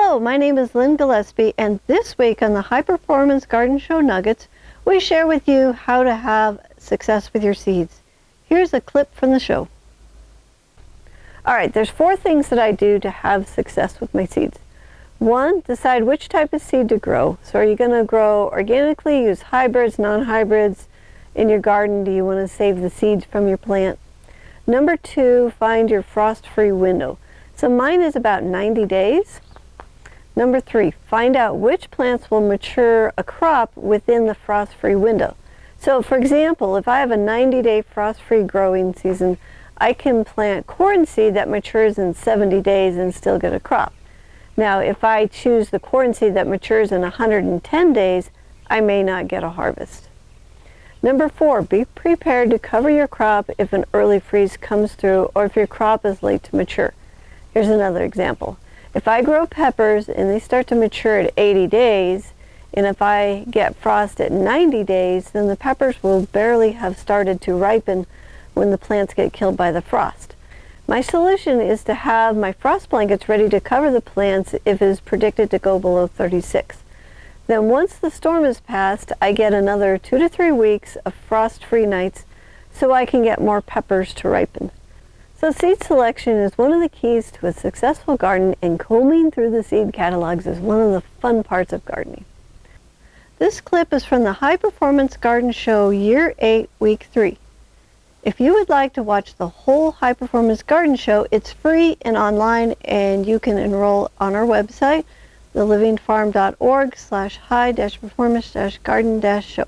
Hello, my name is Lynn Gillespie, and this week on the High Performance Garden Show Nuggets, we share with you how to have success with your seeds. Here's a clip from the show. Alright, there's 4 things that I do to have success with my seeds. 1, decide which type of seed to grow. So are you going to grow organically, use hybrids, non-hybrids in your garden? Do you want to save the seeds from your plant? Number 2, find your frost-free window. So mine is about 90 days. Number 3, find out which plants will mature a crop within the frost-free window. So for example, if I have a 90-day frost-free growing season, I can plant corn seed that matures in 70 days and still get a crop. Now if I choose the corn seed that matures in 110 days, I may not get a harvest. Number 4, be prepared to cover your crop if an early freeze comes through or if your crop is late to mature. Here's another example. If I grow peppers and they start to mature at 80 days, and if I get frost at 90 days, then the peppers will barely have started to ripen when the plants get killed by the frost. My solution is to have my frost blankets ready to cover the plants if it is predicted to go below 36. Then once the storm is passed, I get another 2 to 3 weeks of frost-free nights so I can get more peppers to ripen. So seed selection is one of the keys to a successful garden, and combing through the seed catalogs is one of the fun parts of gardening. This clip is from the High Performance Garden Show Year 8, Week 3. If you would like to watch the whole High Performance Garden Show, it's free and online, and you can enroll on our website, thelivingfarm.org/high-performance-garden-show.